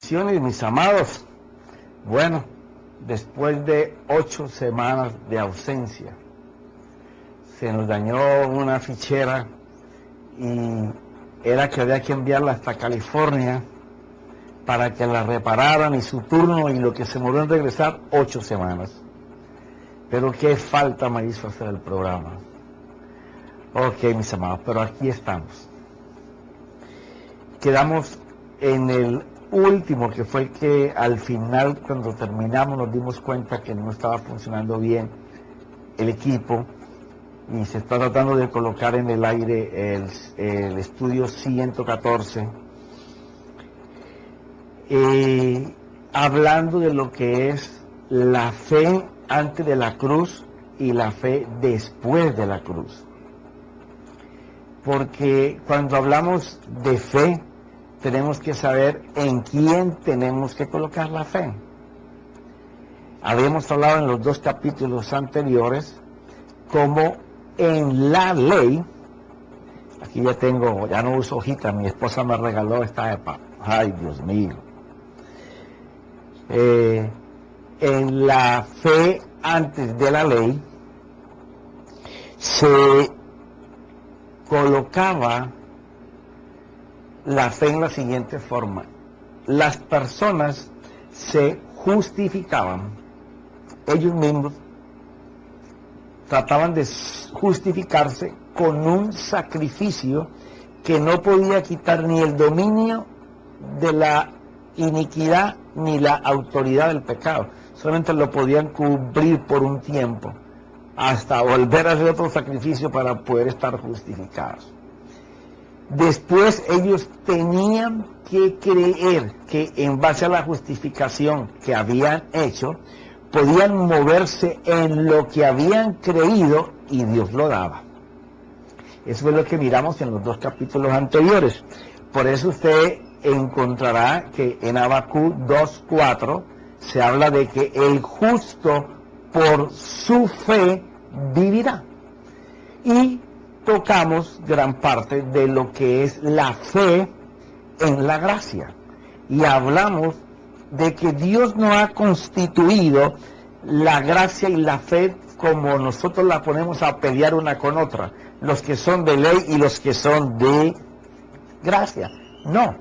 Bendiciones, mis amados. Bueno, después de 8 semanas de ausencia, se nos dañó una fichera y era que había que enviarla hasta California para que la repararan, y su turno, y lo que se murió en regresar, 8 semanas. Pero qué falta me hizo hacer el programa. Ok, mis amados, pero aquí estamos. Quedamos en el último, que fue el que al final, cuando terminamos, nos dimos cuenta que no estaba funcionando bien el equipo y se está tratando de colocar en el aire el estudio 114, hablando de lo que es la fe antes de la cruz y la fe después de la cruz. Porque cuando hablamos de fe, tenemos que saber en quién tenemos que colocar la fe. Habíamos hablado en los 2 capítulos anteriores como en la ley, aquí ya no uso hojita, mi esposa me regaló esta EPA, ay Dios mío, en la fe antes de la ley se colocaba la fe en la siguiente forma: las personas se justificaban, ellos mismos trataban de justificarse con un sacrificio que no podía quitar ni el dominio de la iniquidad ni la autoridad del pecado, solamente lo podían cubrir por un tiempo, hasta volver a hacer otro sacrificio para poder estar justificados. Después ellos tenían que creer que en base a la justificación que habían hecho, podían moverse en lo que habían creído y Dios lo daba. Eso es lo que miramos en los 2 capítulos anteriores. Por eso usted encontrará que en Habacuc 2:4 se habla de que el justo por su fe vivirá. Y tocamos gran parte de lo que es la fe en la gracia, y hablamos de que Dios no ha constituido la gracia y la fe como nosotros la ponemos a pelear una con otra, los que son de ley y los que son de gracia. No,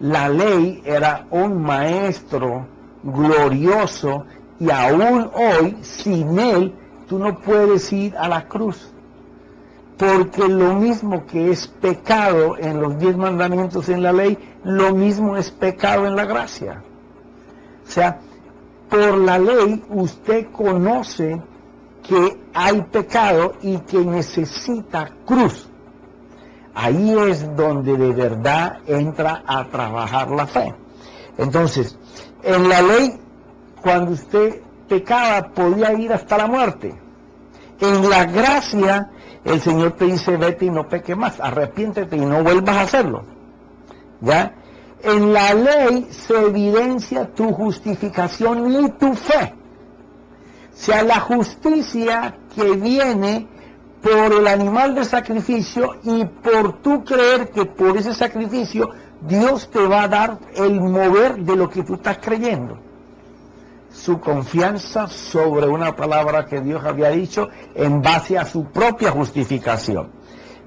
la ley era un maestro glorioso, y aún hoy sin él tú no puedes ir a la cruz. Porque lo mismo que es pecado en los 10 mandamientos en la ley, lo mismo es pecado en la gracia. O sea, por la ley usted conoce que hay pecado y que necesita cruz. Ahí es donde de verdad entra a trabajar la fe. Entonces, en la ley, cuando usted pecaba, podía ir hasta la muerte. En la gracia, el Señor te dice: vete y no peques más, arrepiéntete y no vuelvas a hacerlo. ¿Ya? En la ley se evidencia tu justificación y tu fe. O sea, la justicia que viene por el animal de sacrificio y por tú creer que por ese sacrificio Dios te va a dar el mover de lo que tú estás creyendo. Su confianza sobre una palabra que Dios había dicho en base a su propia justificación.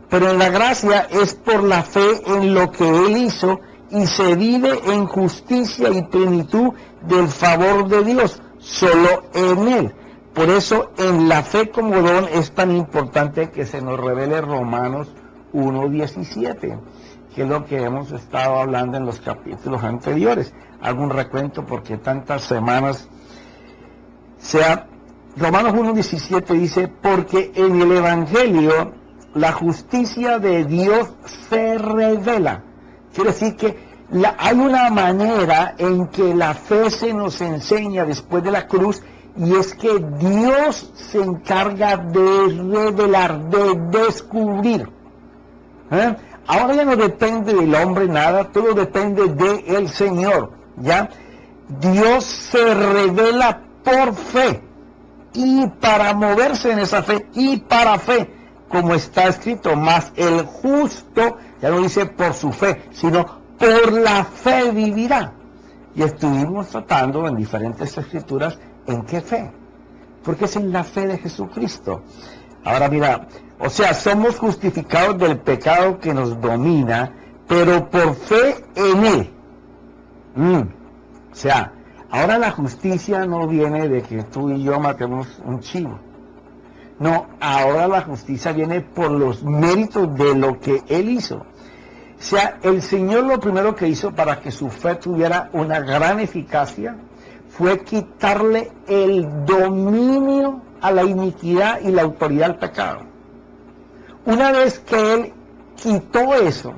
Pero en la gracia es por la fe en lo que Él hizo, y se vive en justicia y plenitud del favor de Dios, solo en Él. Por eso en la fe como don es tan importante que se nos revele Romanos 1:17, que es lo que hemos estado hablando en los capítulos anteriores. Hago un recuento porque tantas semanas. Romanos 1:17 dice: porque en el Evangelio la justicia de Dios se revela. Quiere decir que hay una manera en que la fe se nos enseña después de la cruz, y es que Dios se encarga de revelar, de descubrir. Ahora ya no depende del hombre nada, todo depende del Señor. ¿Ya? Dios se revela por fe, y para moverse en esa fe, y para fe, como está escrito: más el justo, ya no dice por su fe, sino por la fe vivirá. Y estuvimos tratando en diferentes escrituras en qué fe, porque es en la fe de Jesucristo. Ahora mira, o sea, somos justificados del pecado que nos domina, pero por fe en Él. O sea, ahora la justicia no viene de que tú y yo matemos un chivo. No, ahora la justicia viene por los méritos de lo que Él hizo. O sea, el Señor lo primero que hizo para que su fe tuviera una gran eficacia fue quitarle el dominio a la iniquidad y la autoridad al pecado. Una vez que Él quitó eso,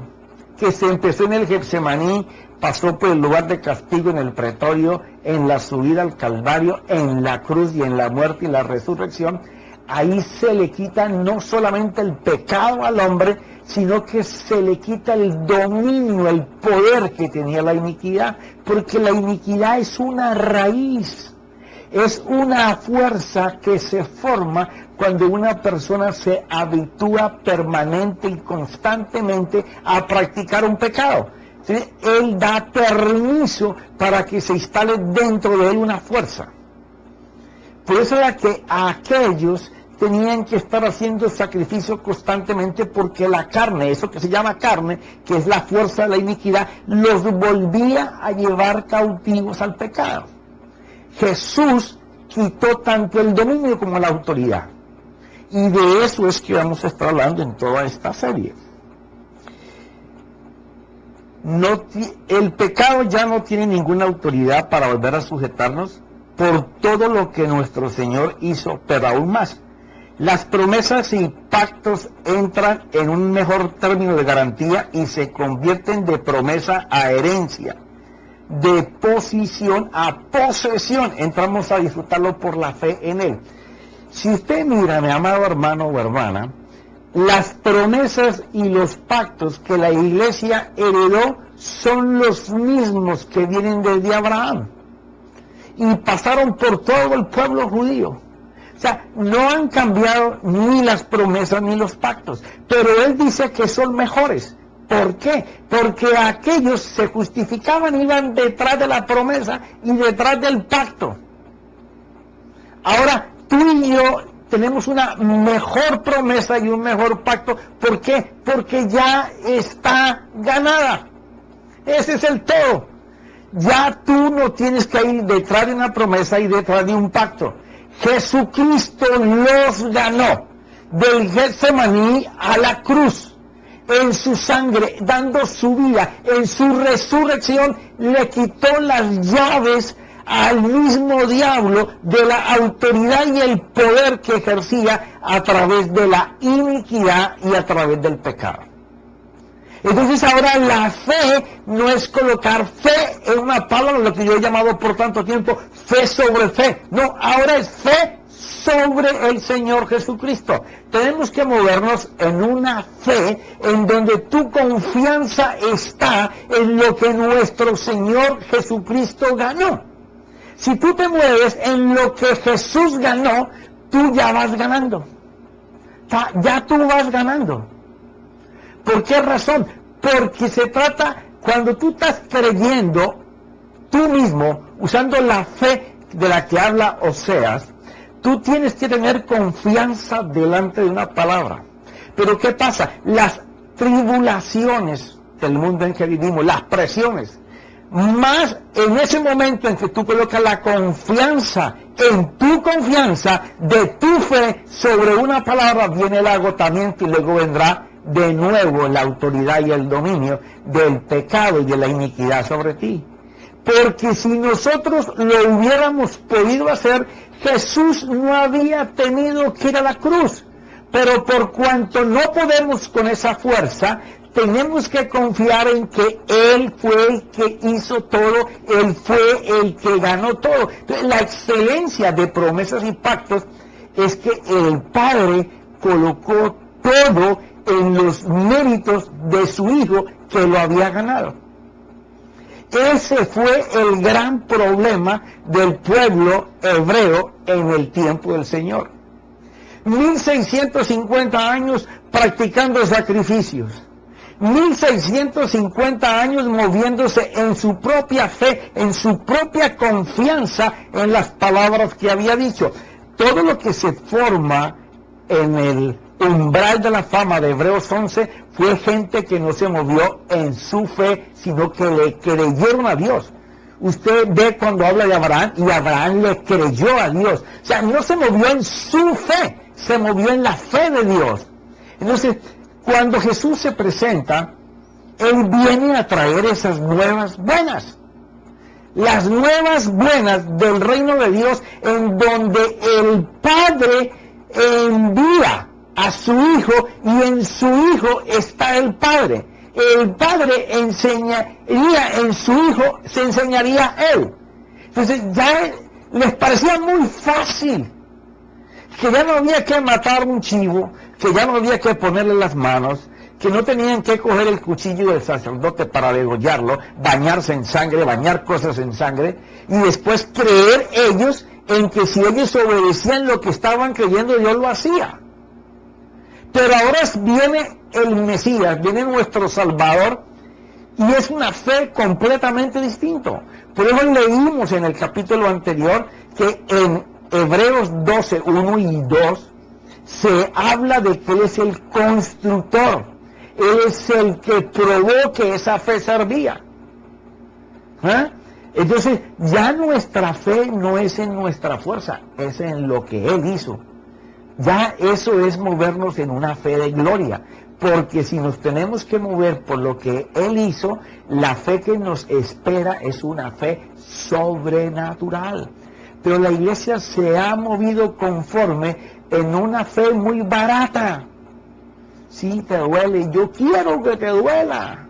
que se empezó en el Getsemaní, pasó por el lugar de castigo en el pretorio, en la subida al Calvario, en la cruz y en la muerte y la resurrección, ahí se le quita no solamente el pecado al hombre, sino que se le quita el dominio, el poder que tenía la iniquidad, porque la iniquidad es una raíz, es una fuerza que se forma cuando una persona se habitúa permanente y constantemente a practicar un pecado. Entonces, Él da permiso para que se instale dentro de él una fuerza. Por eso era que aquellos tenían que estar haciendo sacrificio constantemente, porque la carne, eso que se llama carne, que es la fuerza de la iniquidad, los volvía a llevar cautivos al pecado. Jesús quitó tanto el dominio como la autoridad. Y de eso es que vamos a estar hablando en toda esta serie. El pecado ya no tiene ninguna autoridad para volver a sujetarnos por todo lo que nuestro Señor hizo, pero aún más. Las promesas y pactos entran en un mejor término de garantía y se convierten de promesa a herencia, de posición a posesión. Entramos a disfrutarlo por la fe en Él. Si usted mira, mi amado hermano o hermana, las promesas y los pactos que la iglesia heredó son los mismos que vienen desde Abraham y pasaron por todo el pueblo judío. O sea, no han cambiado ni las promesas ni los pactos, pero él dice que son mejores. ¿Por qué? Porque aquellos se justificaban, iban detrás de la promesa y detrás del pacto. Ahora, tú y yo tenemos una mejor promesa y un mejor pacto. ¿Por qué? Porque ya está ganada. Ese es el todo. Ya tú no tienes que ir detrás de una promesa y detrás de un pacto. Jesucristo los ganó del Getsemaní a la cruz, en su sangre, dando su vida, en su resurrección, le quitó las llaves al mismo diablo de la autoridad y el poder que ejercía a través de la iniquidad y a través del pecado. Entonces ahora la fe no es colocar fe en una palabra, lo que yo he llamado por tanto tiempo fe sobre fe. No, ahora es fe sobre el Señor Jesucristo. Tenemos que movernos en una fe en donde tu confianza está en lo que nuestro Señor Jesucristo ganó. Si tú te mueves en lo que Jesús ganó, tú ya vas ganando. Ya tú vas ganando. ¿Por qué razón? Porque se trata, cuando tú estás creyendo, tú mismo, usando la fe de la que habla Oseas, tú tienes que tener confianza delante de una palabra. Pero ¿qué pasa? Las tribulaciones del mundo en que vivimos, las presiones, más en ese momento en que tú colocas la confianza, en tu confianza de tu fe sobre una palabra, viene el agotamiento y luego vendrá de nuevo la autoridad y el dominio del pecado y de la iniquidad sobre ti. Porque si nosotros lo hubiéramos podido hacer, Jesús no había tenido que ir a la cruz. Pero por cuanto no podemos con esa fuerza, tenemos que confiar en que Él fue el que hizo todo, Él fue el que ganó todo. Entonces, la excelencia de promesas y pactos es que el Padre colocó todo en los méritos de su Hijo que lo había ganado. Ese fue el gran problema del pueblo hebreo en el tiempo del Señor. 1650 años practicando sacrificios. 1650 años moviéndose en su propia fe, en su propia confianza en las palabras que había dicho. Todo lo que se forma en el umbral de la fama de Hebreos 11 fue gente que no se movió en su fe, sino que le creyeron a Dios. Usted ve cuando habla de Abraham, y Abraham le creyó a Dios. O sea, no se movió en su fe, se movió en la fe de Dios. Entonces, cuando Jesús se presenta, Él viene a traer esas nuevas buenas. Las nuevas buenas del reino de Dios, en donde el Padre envía a su Hijo, y en su Hijo está el Padre. El Padre enseñaría en su Hijo, se enseñaría a Él. Entonces ya les parecía muy fácil, que ya no había que matar un chivo, que ya no había que ponerle las manos, que no tenían que coger el cuchillo del sacerdote para degollarlo, bañarse en sangre, bañar cosas en sangre, y después creer ellos en que si ellos obedecían lo que estaban creyendo, Dios lo hacía. Pero ahora viene el Mesías, viene nuestro Salvador, y es una fe completamente distinta. Por eso leímos en el capítulo anterior que en Hebreos 12, 1 y 2 se habla de que Él es el constructor, Él es el que probó que esa fe servía. Entonces ya nuestra fe no es en nuestra fuerza, es en lo que Él hizo. Ya eso es movernos en una fe de gloria, porque si nos tenemos que mover por lo que Él hizo, la fe que nos espera es una fe sobrenatural. Pero la iglesia se ha movido conforme en una fe muy barata. Sí, te duele, yo quiero que te duela.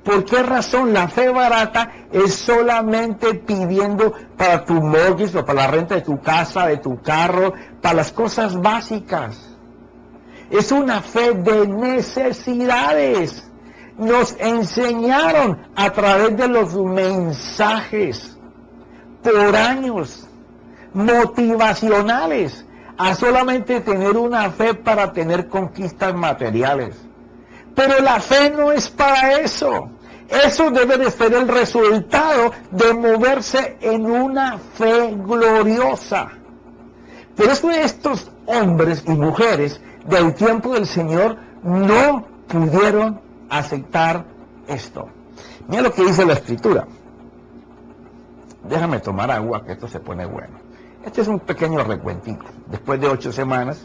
¿Por qué razón? La fe barata es solamente pidiendo para tu mortgage o para la renta de tu casa, de tu carro, para las cosas básicas. Es una fe de necesidades. Nos enseñaron a través de los mensajes por años motivacionales a solamente tener una fe para tener conquistas materiales. Pero la fe no es para eso. Eso debe de ser el resultado de moverse en una fe gloriosa. Por eso estos hombres y mujeres del tiempo del Señor no pudieron aceptar esto. Mira lo que dice la Escritura. Déjame tomar agua, que esto se pone bueno. Este es un pequeño recuentico. Después de 8 semanas,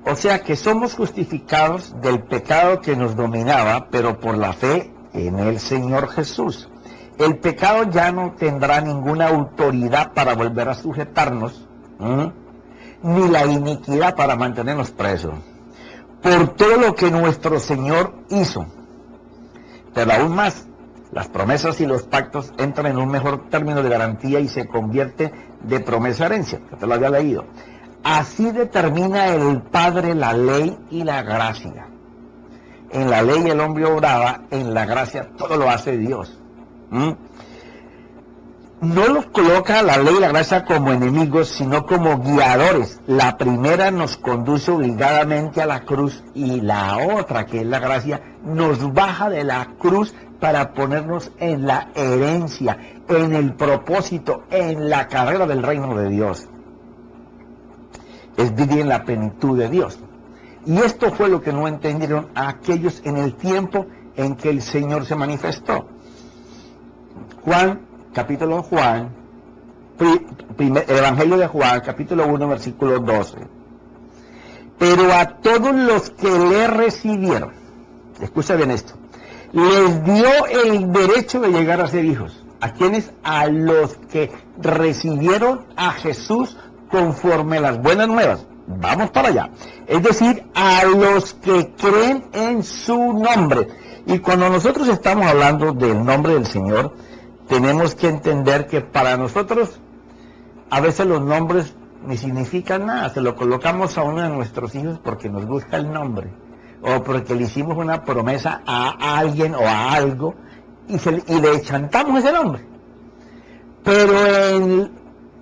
o sea que somos justificados del pecado que nos dominaba, pero por la fe en el Señor Jesús. El pecado ya no tendrá ninguna autoridad para volver a sujetarnos, ni la iniquidad para mantenernos presos, por todo lo que nuestro Señor hizo. Pero aún más, las promesas y los pactos entran en un mejor término de garantía y se convierte de promesa a herencia, que te lo había leído. Así determina el Padre la ley y la gracia. En la ley el hombre obraba, en la gracia todo lo hace Dios. No los coloca la ley y la gracia como enemigos, sino como guiadores. La primera nos conduce obligadamente a la cruz, y la otra, que es la gracia, nos baja de la cruz para ponernos en la herencia, en el propósito, en la carrera del reino de Dios. Es vivir en la plenitud de Dios. Y esto fue lo que no entendieron aquellos en el tiempo en que el Señor se manifestó. Capítulo Juan, el Evangelio de Juan, capítulo 1, versículo 12. Pero a todos los que le recibieron, escucha bien esto, les dio el derecho de llegar a ser hijos. ¿A quiénes? A los que recibieron a Jesús conforme las buenas nuevas. Vamos para allá. Es decir, a los que creen en su nombre. Y cuando nosotros estamos hablando del nombre del Señor, tenemos que entender que para nosotros a veces los nombres ni significan nada. Se lo colocamos a uno de nuestros hijos porque nos gusta el nombre, o porque le hicimos una promesa a alguien o a algo y le chantamos ese nombre. Pero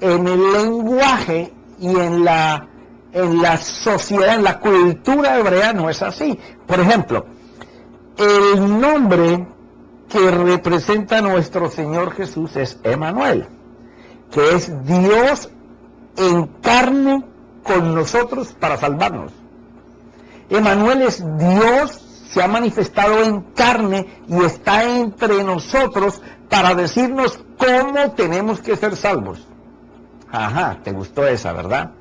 en el lenguaje y en la sociedad, en la cultura hebrea no es así. Por ejemplo, el nombre que representa a nuestro Señor Jesús es Emmanuel, que es Dios en carne con nosotros para salvarnos. Emmanuel es Dios, se ha manifestado en carne y está entre nosotros para decirnos cómo tenemos que ser salvos. Ajá, ¿te gustó esa, verdad?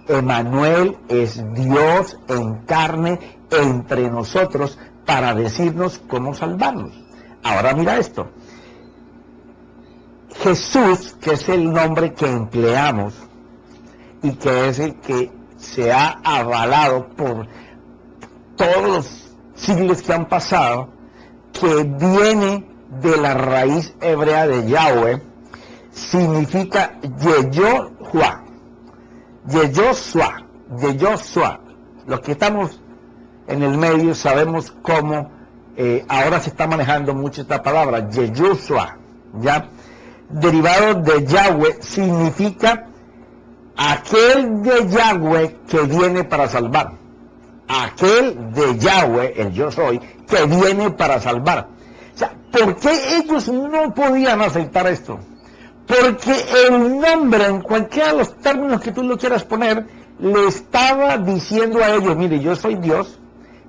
Emmanuel es Dios en carne entre nosotros para decirnos cómo salvarnos. Ahora mira esto. Jesús, que es el nombre que empleamos y que es el que se ha avalado por todos los siglos que han pasado, que viene de la raíz hebrea de Yahweh, significa Yehoshua. Yehoshua. Los que estamos en el medio sabemos cómo ahora se está manejando mucho esta palabra, Yehoshua, ¿ya? Derivado de Yahweh, significa aquel de Yahweh que viene para salvar. Aquel de Yahweh, el yo soy, que viene para salvar. O sea, ¿por qué ellos no podían aceptar esto? Porque el nombre, en cualquiera de los términos que tú lo quieras poner, le estaba diciendo a ellos, mire, yo soy Dios,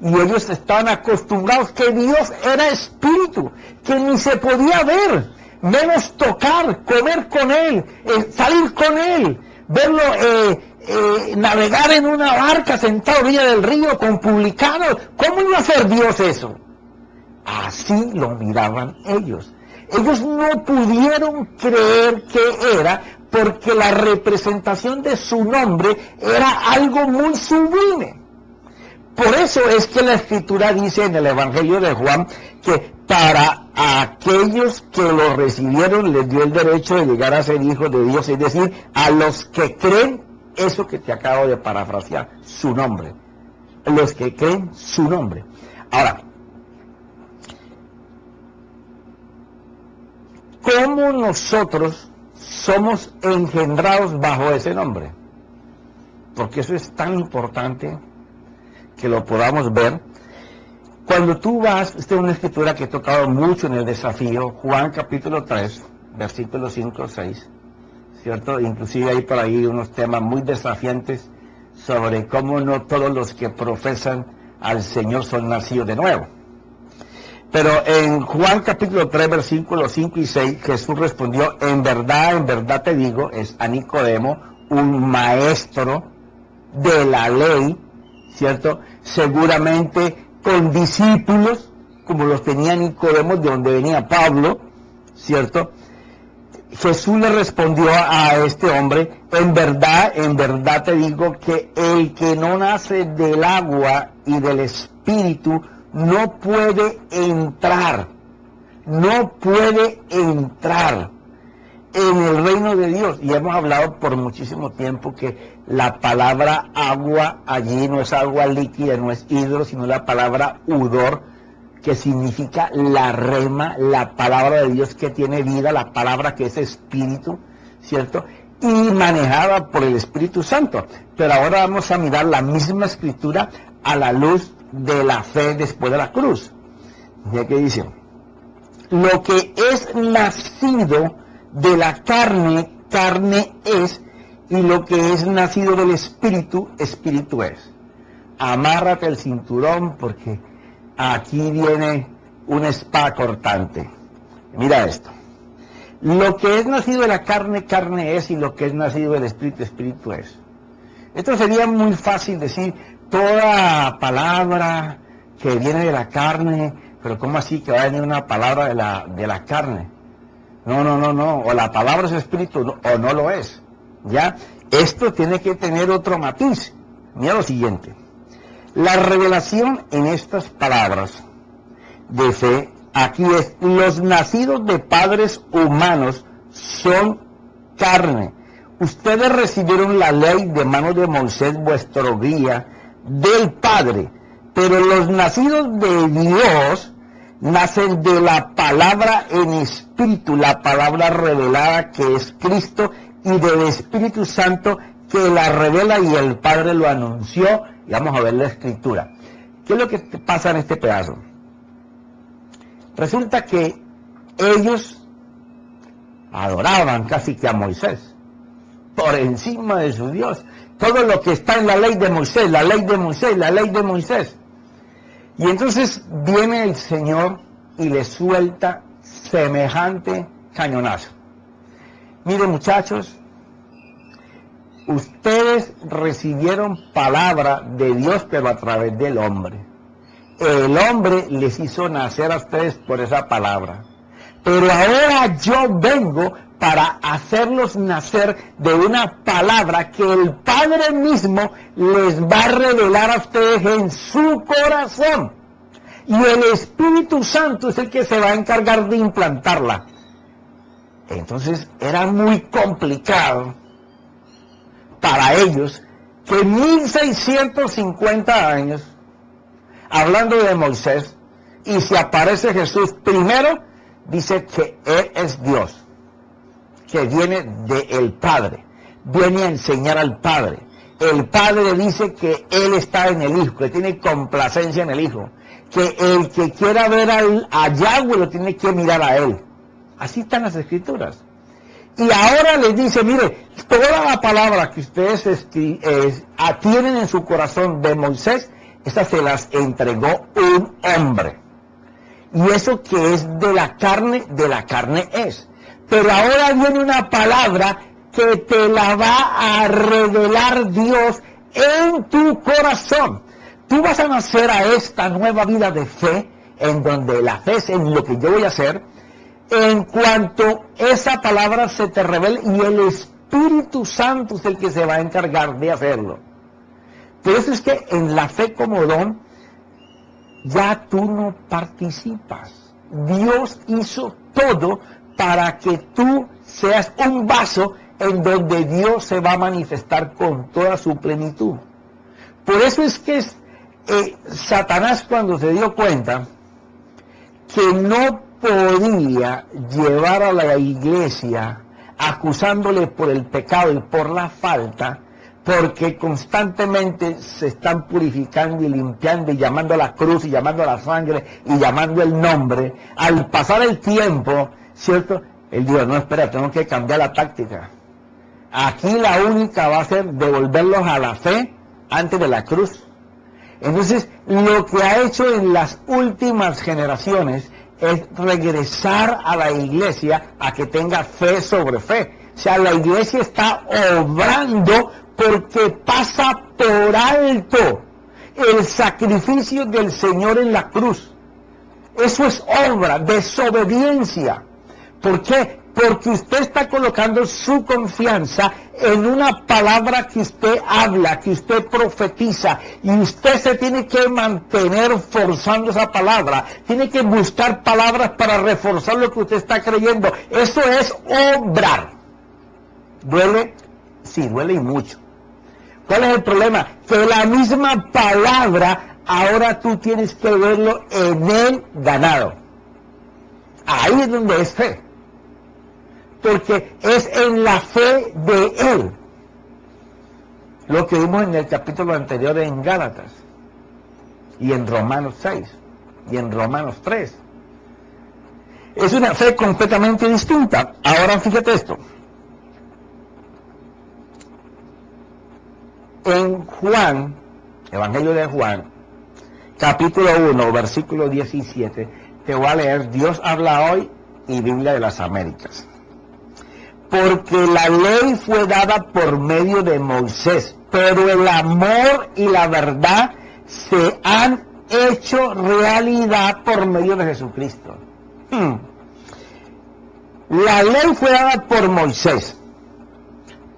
y ellos estaban acostumbrados que Dios era espíritu, que ni se podía ver, menos tocar, comer con Él, salir con Él, verlo navegar en una barca sentado a la orilla del río con publicanos. ¿Cómo iba a ser Dios eso? Así lo miraban ellos. Ellos no pudieron creer que era, porque la representación de su nombre era algo muy sublime. Por eso es que la Escritura dice en el Evangelio de Juan que para aquellos que lo recibieron les dio el derecho de llegar a ser hijos de Dios, es decir, a los que creen eso que te acabo de parafrasear, su nombre. Los que creen su nombre. Ahora, ¿cómo nosotros somos engendrados bajo ese nombre? Porque eso es tan importante que lo podamos ver. Cuando tú vas, esta es una escritura que he tocado mucho en el desafío, Juan capítulo 3, versículos 5 6, ¿cierto? Inclusive hay por ahí unos temas muy desafiantes sobre cómo no todos los que profesan al Señor son nacidos de nuevo. Pero en Juan capítulo 3, versículos 5 y 6, Jesús respondió, en verdad te digo, es a Nicodemo, un maestro de la ley, ¿cierto? Seguramente con discípulos, como los tenía Nicodemo, de donde venía Pablo, ¿cierto? Jesús le respondió a este hombre, en verdad te digo que el que no nace del agua y del Espíritu no puede entrar en el reino de Dios. Y hemos hablado por muchísimo tiempo que la palabra agua allí no es agua líquida, no es hidro, sino la palabra udor, que significa la rema, la palabra de Dios que tiene vida, la palabra que es espíritu, ¿cierto? Y manejada por el Espíritu Santo. Pero ahora vamos a mirar la misma escritura a la luz de la fe después de la cruz. Ya que dice, lo que es nacido de la carne, carne es, y lo que es nacido del Espíritu, Espíritu es. Amárrate el cinturón porque aquí viene una espada cortante. Mira esto. Lo que es nacido de la carne, carne es, y lo que es nacido del Espíritu, Espíritu es. Esto sería muy fácil decir, toda palabra que viene de la carne, pero ¿cómo así que va a venir una palabra de la carne? No, o la palabra es espíritu o no lo es, ¿ya? Esto tiene que tener otro matiz. Mira lo siguiente. La revelación en estas palabras de fe, aquí es, los nacidos de padres humanos son carne. Ustedes recibieron la ley de manos de Moisés, vuestro guía, del Padre, pero los nacidos de Dios nacen de la palabra en espíritu, la palabra revelada que es Cristo, y del Espíritu Santo que la revela, y el Padre lo anunció. Y vamos a ver la Escritura. ¿Qué es lo que pasa en este pedazo? Resulta que ellos adoraban casi que a Moisés, por encima de su Dios. Todo lo que está en la ley de Moisés, la ley de Moisés, la ley de Moisés. Y entonces viene el Señor y le suelta semejante cañonazo. Miren, muchachos, ustedes recibieron palabra de Dios, pero a través del hombre. El hombre les hizo nacer a ustedes por esa palabra. Pero ahora yo vengo para hacerlos nacer de una palabra que el Padre mismo les va a revelar a ustedes en su corazón. Y el Espíritu Santo es el que se va a encargar de implantarla. Entonces era muy complicado para ellos que 1650 años, hablando de Moisés, y se aparece Jesús, primero dice que Él es Dios, que viene del Padre, viene a enseñar al Padre. El Padre dice que Él está en el Hijo, que tiene complacencia en el Hijo, que el que quiera ver a Yahweh lo tiene que mirar a Él. Así están las Escrituras. Y ahora les dice, mire, toda la palabra que ustedes tienen en su corazón de Moisés, esta se las entregó un hombre. Y eso que es de la carne es. Pero ahora viene una palabra que te la va a revelar Dios en tu corazón. Tú vas a nacer a esta nueva vida de fe, en donde la fe es en lo que yo voy a hacer, en cuanto esa palabra se te revele, y el Espíritu Santo es el que se va a encargar de hacerlo. Por eso es que en la fe como don, ya tú no participas. Dios hizo todo para que tú seas un vaso en donde Dios se va a manifestar con toda su plenitud. Por eso es que Satanás, cuando se dio cuenta que no podía llevar a la iglesia acusándole por el pecado y por la falta, porque constantemente se están purificando y limpiando y llamando a la cruz y llamando a la sangre y llamando el nombre, al pasar el tiempo, ¿cierto? Él dijo, no, espera, tengo que cambiar la táctica. Aquí la única va a ser devolverlos a la fe antes de la cruz. Entonces, lo que ha hecho en las últimas generaciones es regresar a la iglesia a que tenga fe sobre fe. O sea, la iglesia está obrando porque pasa por alto el sacrificio del Señor en la cruz. Eso es obra, desobediencia. ¿Por qué? Porque usted está colocando su confianza en una palabra que usted habla, que usted profetiza, y usted se tiene que mantener forzando esa palabra, tiene que buscar palabras para reforzar lo que usted está creyendo. Eso es obrar. ¿Duele? Sí, duele y mucho. ¿Cuál es el problema? Que la misma palabra, ahora tú tienes que verlo en el ganado. Ahí es donde es fe. Porque es en la fe de Él. Lo que vimos en el capítulo anterior en Gálatas, y en Romanos 6, y en Romanos 3. Es una fe completamente distinta. Ahora fíjate esto. En Juan, Evangelio de Juan, capítulo 1, versículo 17, te voy a leer, Dios habla hoy, y Biblia de las Américas. Porque la ley fue dada por medio de Moisés, pero el amor y la verdad se han hecho realidad por medio de Jesucristo. La ley fue dada por Moisés,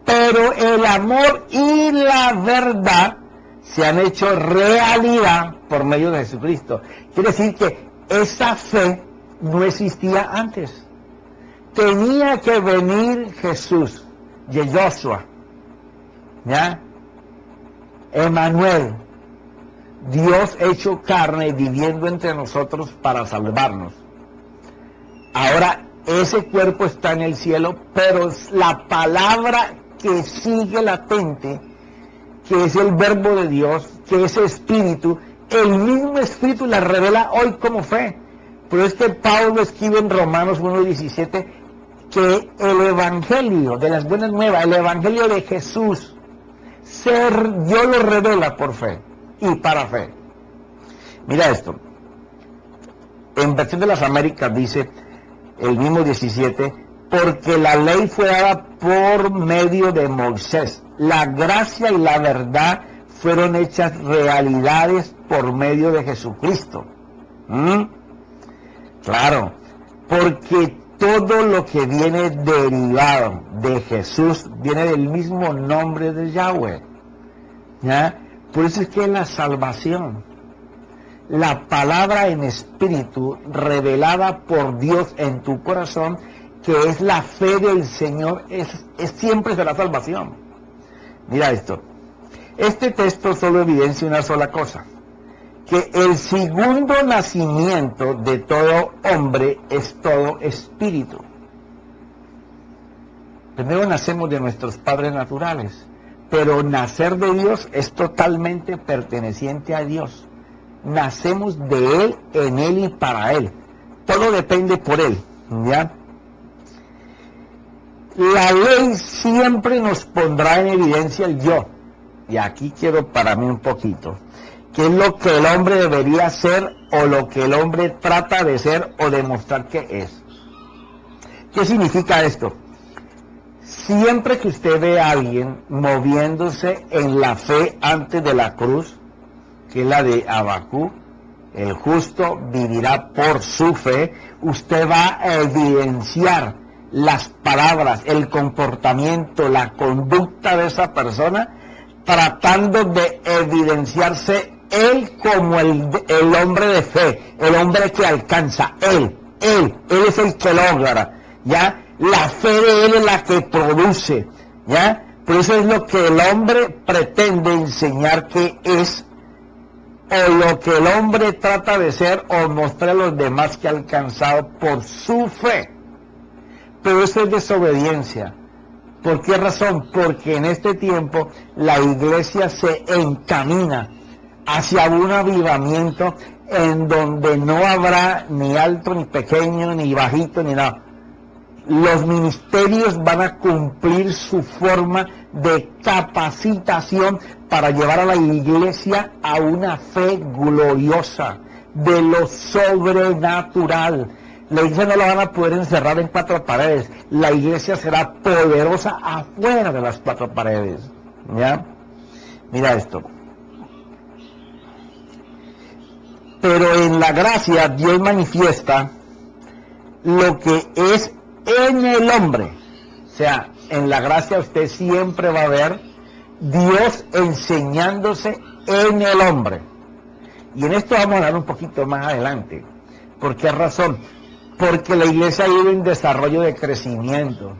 pero el amor y la verdad se han hecho realidad por medio de Jesucristo. Quiere decir que esa fe no existía antes. Tenía que venir Jesús, Yeshua, ¿ya? Emmanuel, Dios hecho carne, viviendo entre nosotros para salvarnos. Ahora, ese cuerpo está en el cielo, pero la palabra que sigue latente, que es el verbo de Dios, que es espíritu, el mismo espíritu la revela hoy como fe. Por eso es que Pablo escribe en Romanos 1:17 que el evangelio de las buenas nuevas, el evangelio de Jesús, Dios lo revela por fe y para fe. Mira esto, en versión de las Américas dice el mismo 17, porque la ley fue dada por medio de Moisés, la gracia y la verdad fueron hechas realidades por medio de Jesucristo. Claro, porque todo lo que viene derivado de Jesús viene del mismo nombre de Yahweh. ¿Ya? Por eso es que la salvación, la palabra en espíritu revelada por Dios en tu corazón, que es la fe del Señor, es siempre será salvación. Mira esto. Este texto solo evidencia una sola cosa, que el segundo nacimiento de todo hombre es todo espíritu. Primero nacemos de nuestros padres naturales, pero nacer de Dios es totalmente perteneciente a Dios. Nacemos de Él, en Él y para Él. Todo depende por Él, ¿ya? La ley siempre nos pondrá en evidencia el yo. Y aquí quiero pararme un poquito. ¿Qué es lo que el hombre debería ser o lo que el hombre trata de ser o demostrar que es? ¿Qué significa esto? Siempre que usted ve a alguien moviéndose en la fe antes de la cruz, que es la de Habacuc, el justo vivirá por su fe, usted va a evidenciar las palabras, el comportamiento, la conducta de esa persona, tratando de evidenciarse él como el hombre de fe, el hombre que alcanza, él es el que logra, ¿ya? La fe de él es la que produce, ¿ya? Por eso es lo que el hombre pretende enseñar que es, o lo que el hombre trata de ser o mostrar a los demás que ha alcanzado por su fe. Pero eso es desobediencia. ¿Por qué razón? Porque en este tiempo la iglesia se encamina hacia un avivamiento en donde no habrá ni alto, ni pequeño, ni bajito, ni nada. Los ministerios van a cumplir su forma de capacitación para llevar a la iglesia a una fe gloriosa, de lo sobrenatural. La iglesia no la van a poder encerrar en 4 paredes. La iglesia será poderosa afuera de las 4 paredes. ¿Ya? Mira esto. Pero en la gracia Dios manifiesta lo que es en el hombre. O sea, en la gracia usted siempre va a ver Dios enseñándose en el hombre. Y en esto vamos a hablar un poquito más adelante. ¿Por qué razón? Porque la iglesia ha ido en desarrollo de crecimiento.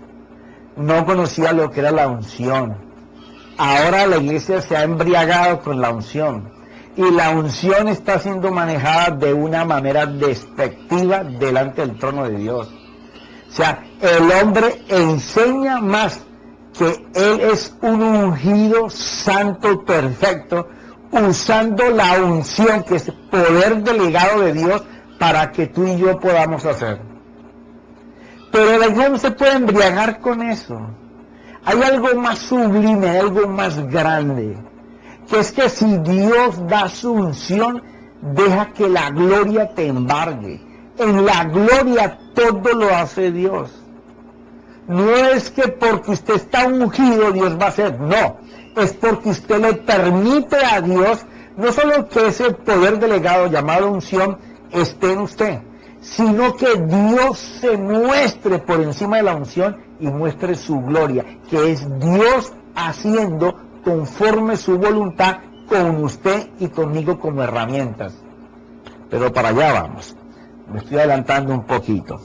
No conocía lo que era la unción. Ahora la iglesia se ha embriagado con la unción. Y la unción está siendo manejada de una manera despectiva delante del trono de Dios. O sea, el hombre enseña más que él es un ungido santo perfecto, usando la unción, que es poder delegado de Dios, para que tú y yo podamos hacer. Pero la iglesia no se puede embriagar con eso. Hay algo más sublime, hay algo más grande, que es que si Dios da su unción, deja que la gloria te embargue. En la gloria todo lo hace Dios. No es que porque usted está ungido Dios va a hacer, no. Es porque usted le permite a Dios, no solo que ese poder delegado llamado unción esté en usted, sino que Dios se muestre por encima de la unción y muestre su gloria, que es Dios haciendo conforme su voluntad con usted y conmigo como herramientas. Pero para allá vamos. Me estoy adelantando un poquito.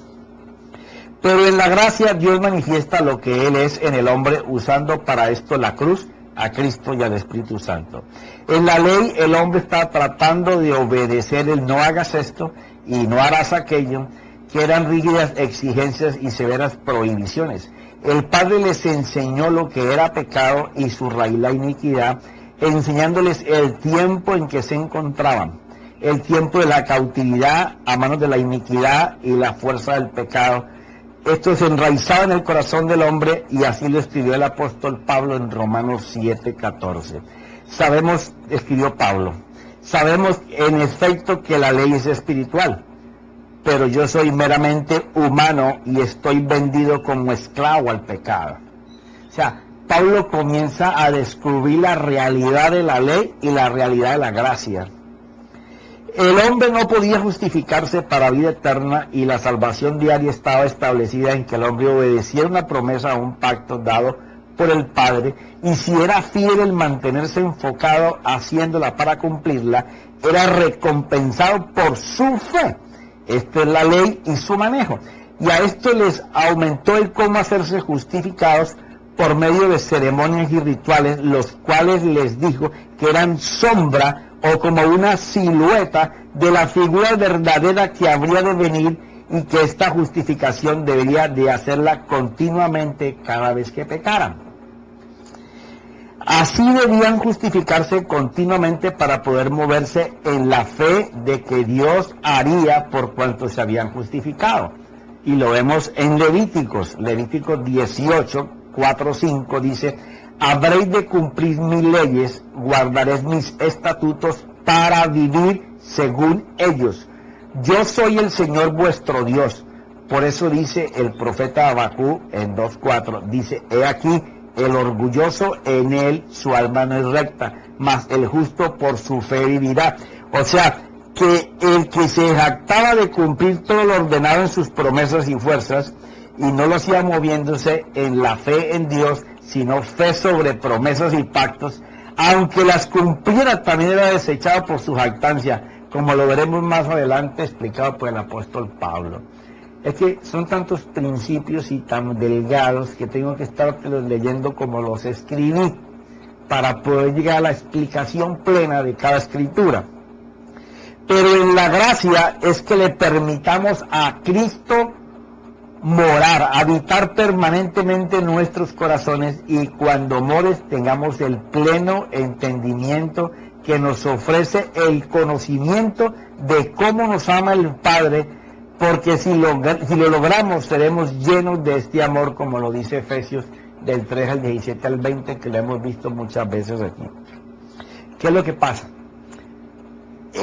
Pero en la gracia Dios manifiesta lo que Él es en el hombre, usando para esto la cruz, a Cristo y al Espíritu Santo. En la ley el hombre está tratando de obedecer el no hagas esto y no harás aquello, que eran rígidas exigencias y severas prohibiciones. El Padre les enseñó lo que era pecado y su raíz la iniquidad, enseñándoles el tiempo en que se encontraban, el tiempo de la cautividad a manos de la iniquidad y la fuerza del pecado. Esto se enraizaba en el corazón del hombre, y así lo escribió el apóstol Pablo en Romanos 7:14. Sabemos, escribió Pablo, sabemos en efecto que la ley es espiritual, pero yo soy meramente humano y estoy vendido como esclavo al pecado. O sea, Pablo comienza a descubrir la realidad de la ley y la realidad de la gracia. El hombre no podía justificarse para vida eterna, y la salvación diaria estaba establecida en que el hombre obedeciera una promesa o un pacto dado por el Padre, y si era fiel en mantenerse enfocado haciéndola para cumplirla, era recompensado por su fe. Esta es la ley y su manejo. Y a esto les aumentó el cómo hacerse justificados por medio de ceremonias y rituales, los cuales les dijo que eran sombra o como una silueta de la figura verdadera que habría de venir, y que esta justificación debería de hacerla continuamente cada vez que pecaran. Así debían justificarse continuamente para poder moverse en la fe de que Dios haría por cuanto se habían justificado. Y lo vemos en Levíticos 18, 4, 5, dice: habréis de cumplir mis leyes, guardaréis mis estatutos para vivir según ellos. Yo soy el Señor vuestro Dios. Por eso dice el profeta Habacuc en 2:4, dice: he aquí, el orgulloso en él su alma no es recta, mas el justo por su fe vivirá. O sea, que el que se jactaba de cumplir todo lo ordenado en sus promesas y fuerzas, y no lo hacía moviéndose en la fe en Dios, sino fe sobre promesas y pactos, aunque las cumpliera, también era desechado por su jactancia, como lo veremos más adelante explicado por el apóstol Pablo. Es que son tantos principios y tan delgados que tengo que estarlos leyendo como los escribí, para poder llegar a la explicación plena de cada escritura. Pero en la gracia es que le permitamos a Cristo morar, habitar permanentemente en nuestros corazones, y cuando mores tengamos el pleno entendimiento que nos ofrece el conocimiento de cómo nos ama el Padre, porque si lo logramos seremos llenos de este amor, como lo dice Efesios del 3 al 17 al 20, que lo hemos visto muchas veces aquí. ¿Qué es lo que pasa?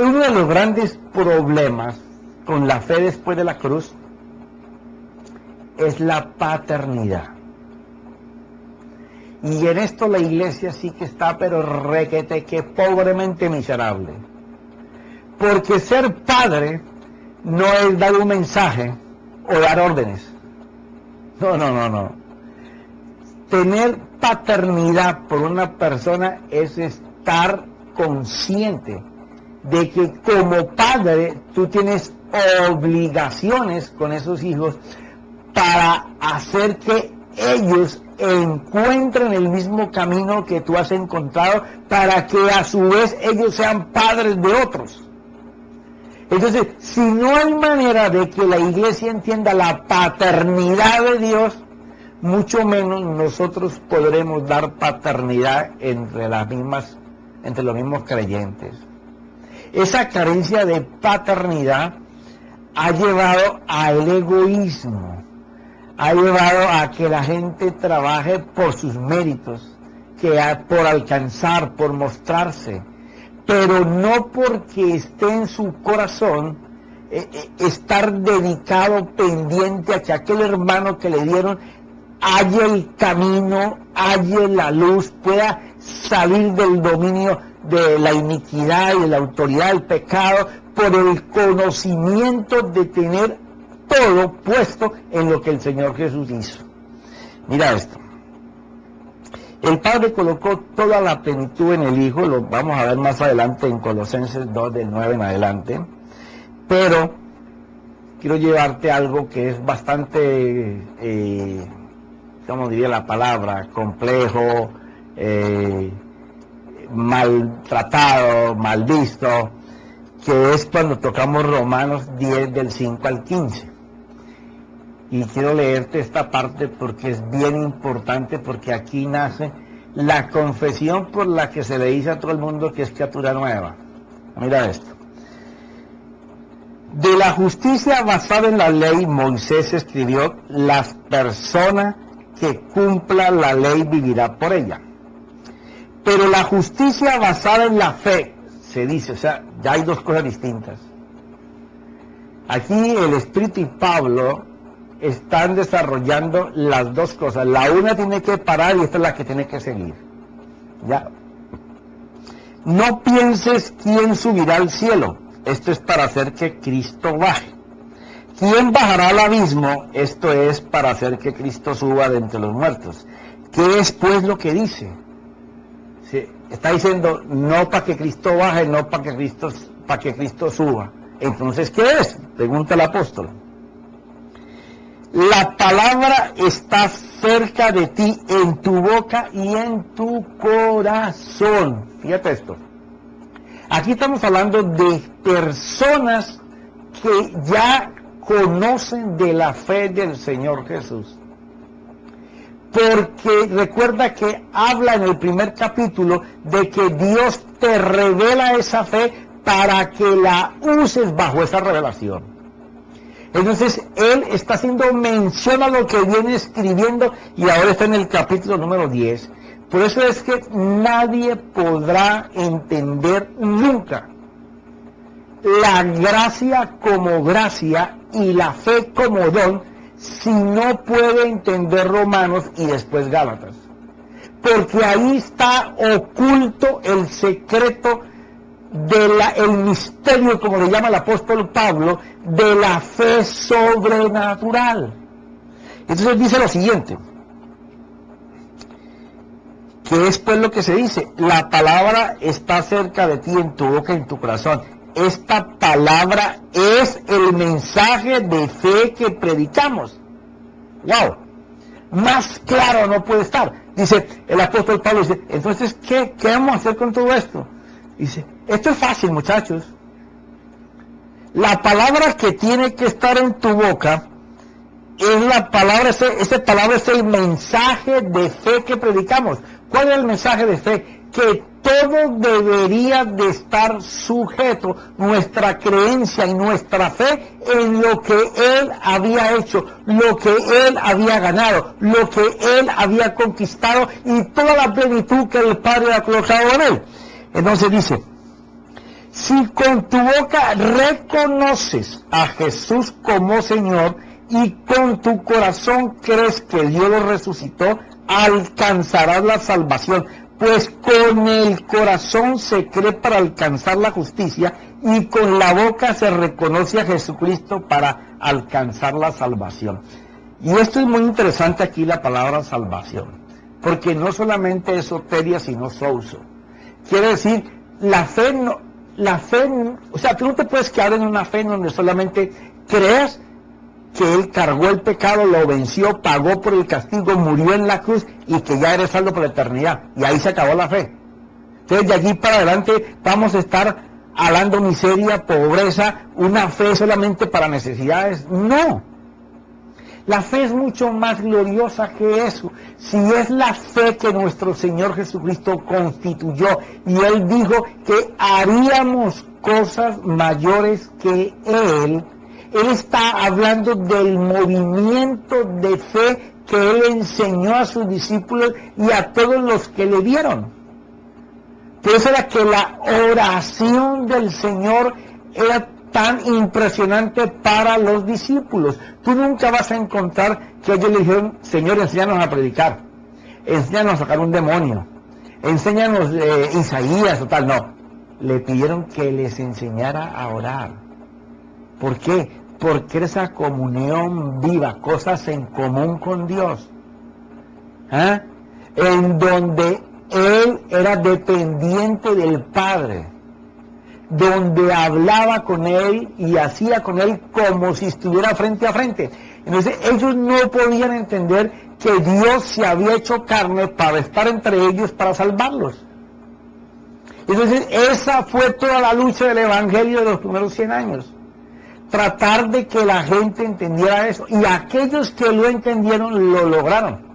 Uno de los grandes problemas con la fe después de la cruz es la paternidad. Y en esto la iglesia sí que está, pero requete que pobremente miserable. Porque ser padre no es dar un mensaje o dar órdenes. No. Tener paternidad por una persona es estar consciente de que como padre tú tienes obligaciones con esos hijos para hacer que ellos encuentren el mismo camino que tú has encontrado, para que a su vez ellos sean padres de otros. Entonces, si no hay manera de que la iglesia entienda la paternidad de Dios, mucho menos nosotros podremos dar paternidad entre los mismos creyentes. Esa carencia de paternidad ha llevado al egoísmo, ha llevado a que la gente trabaje por sus méritos, por alcanzar, por mostrarse, pero no porque esté en su corazón estar dedicado, pendiente a que aquel hermano que le dieron halle el camino, halle la luz, pueda salir del dominio de la iniquidad y de la autoridad del pecado, por el conocimiento de tener todo puesto en lo que el Señor Jesús hizo. Mira esto. El Padre colocó toda la plenitud en el Hijo, lo vamos a ver más adelante en Colosenses 2, del 9 en adelante, pero quiero llevarte a algo que es bastante, ¿cómo diría la palabra?, complejo, maltratado, mal visto, que es cuando tocamos Romanos 10, del 5 al 15. Y quiero leerte esta parte porque es bien importante, porque aquí nace la confesión por la que se le dice a todo el mundo que es criatura nueva. Mira esto. De la justicia basada en la ley, Moisés escribió: las personas que cumplan la ley vivirá por ella. Pero la justicia basada en la fe, se dice, o sea, ya hay dos cosas distintas. Aquí el Espíritu y Pablo están desarrollando las dos cosas. La una tiene que parar y esta es la que tiene que seguir. Ya. No pienses quién subirá al cielo. Esto es para hacer que Cristo baje. ¿Quién bajará al abismo? Esto es para hacer que Cristo suba de entre los muertos. ¿Qué es pues lo que dice? Sí, está diciendo no para que Cristo baje, no para que Cristo suba. Entonces, ¿qué es? Pregunta el apóstol. La palabra está cerca de ti, en tu boca y en tu corazón. Fíjate esto. Aquí estamos hablando de personas que ya conocen de la fe del Señor Jesús. Porque recuerda que habla en el primer capítulo de que Dios te revela esa fe para que la uses bajo esa revelación. Entonces, él está haciendo mención a lo que viene escribiendo y ahora está en el capítulo número 10. Por eso es que nadie podrá entender nunca la gracia como gracia y la fe como don si no puede entender Romanos y después Gálatas. Porque ahí está oculto el secreto el misterio, como le llama el apóstol Pablo, de la fe sobrenatural. Entonces dice lo siguiente, que es pues lo que se dice: la palabra está cerca de ti, en tu boca y en tu corazón. Esta palabra es el mensaje de fe que predicamos. ¡Wow! Más claro no puede estar. Dice el apóstol Pablo, dice, entonces, ¿qué vamos a hacer con todo esto? Dice, esto es fácil, muchachos. La palabra que tiene que estar en tu boca es la palabra, esa palabra es el mensaje de fe que predicamos. ¿Cuál es el mensaje de fe? Que todo debería de estar sujeto, nuestra creencia y nuestra fe, en lo que Él había hecho, lo que Él había ganado, lo que Él había conquistado y toda la plenitud que el Padre ha colocado en Él. Entonces dice, si con tu boca reconoces a Jesús como Señor y con tu corazón crees que Dios lo resucitó, alcanzarás la salvación. Pues con el corazón se cree para alcanzar la justicia y con la boca se reconoce a Jesucristo para alcanzar la salvación. Y esto es muy interesante aquí, la palabra salvación, porque no solamente es soteria, sino souso. Quiere decir, la fe, o sea, tú no te puedes quedar en una fe en donde solamente crees que Él cargó el pecado, lo venció, pagó por el castigo, murió en la cruz y que ya eres salvo por la eternidad. Y ahí se acabó la fe. Entonces de allí para adelante vamos a estar hablando miseria, pobreza, una fe solamente para necesidades. No. La fe es mucho más gloriosa que eso. Si es la fe que nuestro Señor Jesucristo constituyó y Él dijo que haríamos cosas mayores que Él está hablando del movimiento de fe que Él enseñó a sus discípulos y a todos los que le vieron. Por eso era que la oración del Señor era tan impresionante para los discípulos. Tú nunca vas a encontrar que ellos le dijeron, Señor, enséñanos a predicar, enséñanos a sacar un demonio, enséñanos Isaías o tal. No, le pidieron que les enseñara a orar. ¿Por qué? Porque esa comunión viva, cosas en común con Dios, en donde Él era dependiente del Padre, donde hablaba con Él y hacía con Él como si estuviera frente a frente. Entonces ellos no podían entender que Dios se había hecho carne para estar entre ellos, para salvarlos. Entonces esa fue toda la lucha del Evangelio de los primeros 100 años. tratar de que la gente entendiera eso. Y aquellos que lo entendieron lo lograron.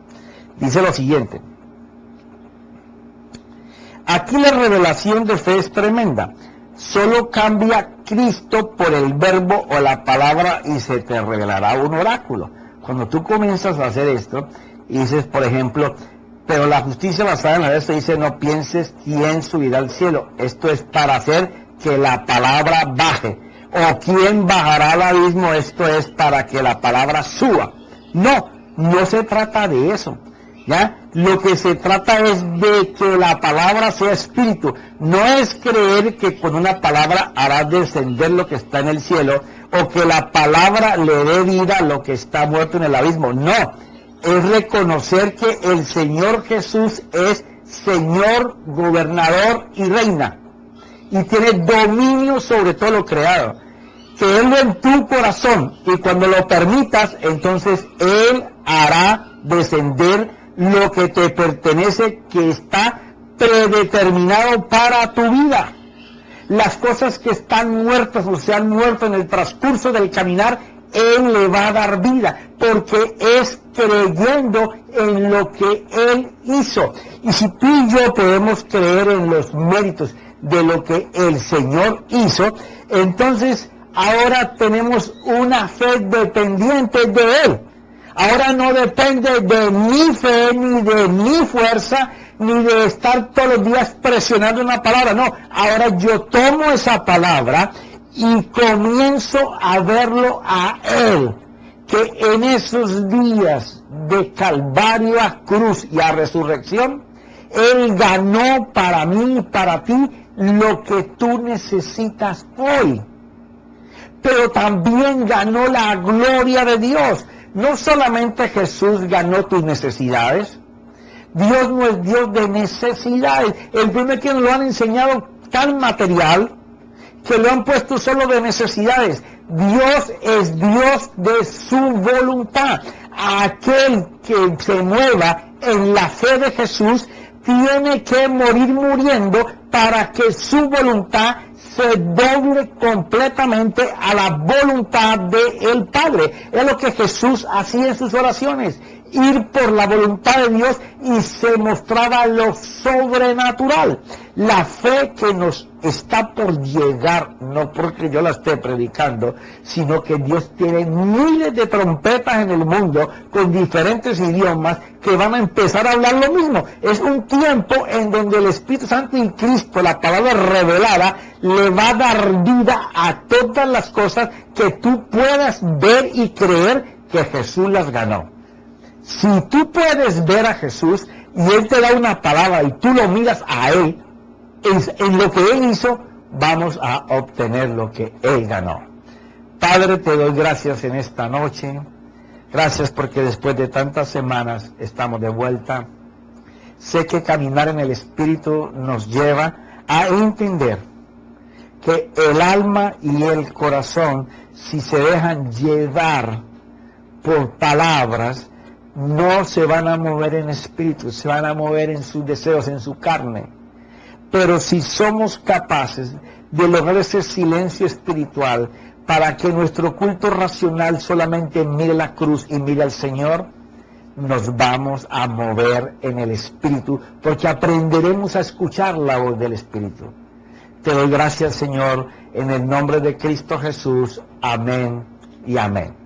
Dice lo siguiente. Aquí la revelación de fe es tremenda. Solo cambia Cristo por el verbo o la palabra y se te revelará un oráculo. Cuando tú comienzas a hacer esto, y dices, por ejemplo, pero la justicia basada en la ley dice, no pienses quién subirá al cielo. Esto es para hacer que la palabra baje. O quién bajará al abismo. Esto es para que la palabra suba. No, no se trata de eso. ¿Ya? Lo que se trata es de que la palabra sea espíritu. No es creer que con una palabra hará descender lo que está en el cielo, o que la palabra le dé vida a lo que está muerto en el abismo. No, es reconocer que el Señor Jesús es Señor, gobernador y reina, y tiene dominio sobre todo lo creado. Creerlo en tu corazón, y cuando lo permitas, entonces Él hará descender lo que te pertenece, que está predeterminado para tu vida. Las cosas que están muertas o se han muerto en el transcurso del caminar, Él le va a dar vida, porque es creyendo en lo que Él hizo. Y si tú y yo podemos creer en los méritos de lo que el Señor hizo, entonces ahora tenemos una fe dependiente de Él. Ahora no depende de mi fe, ni de mi fuerza, ni de estar todos los días presionando una palabra. No, ahora yo tomo esa palabra y comienzo a verlo a Él, que en esos días de Calvario a cruz y a resurrección, Él ganó para mí y para ti lo que tú necesitas hoy. Pero también ganó la gloria de Dios. No solamente Jesús ganó tus necesidades. Dios no es Dios de necesidades. El primer que nos lo han enseñado tan material que lo han puesto solo de necesidades. Dios es Dios de su voluntad. Aquel que se mueva en la fe de Jesús tiene que morir muriendo para que su voluntad se doble completamente a la voluntad del Padre. Es lo que Jesús hacía en sus oraciones, ir por la voluntad de Dios, y se mostraba lo sobrenatural. La fe que nos está por llegar, no porque yo la esté predicando, sino que Dios tiene miles de trompetas en el mundo con diferentes idiomas que van a empezar a hablar lo mismo. Es un tiempo en donde el Espíritu Santo y Cristo, la palabra revelada, le va a dar vida a todas las cosas que tú puedas ver y creer que Jesús las ganó. Si tú puedes ver a Jesús y Él te da una palabra y tú lo miras a Él, en lo que Él hizo, vamos a obtener lo que Él ganó. Padre, te doy gracias en esta noche. Gracias porque después de tantas semanas estamos de vuelta. Sé que caminar en el Espíritu nos lleva a entender que el alma y el corazón, si se dejan llevar por palabras, no se van a mover en espíritu, se van a mover en sus deseos, en su carne. Pero si somos capaces de lograr ese silencio espiritual para que nuestro culto racional solamente mire la cruz y mire al Señor, nos vamos a mover en el Espíritu, porque aprenderemos a escuchar la voz del Espíritu. Te doy gracias, Señor, en el nombre de Cristo Jesús. Amén y amén.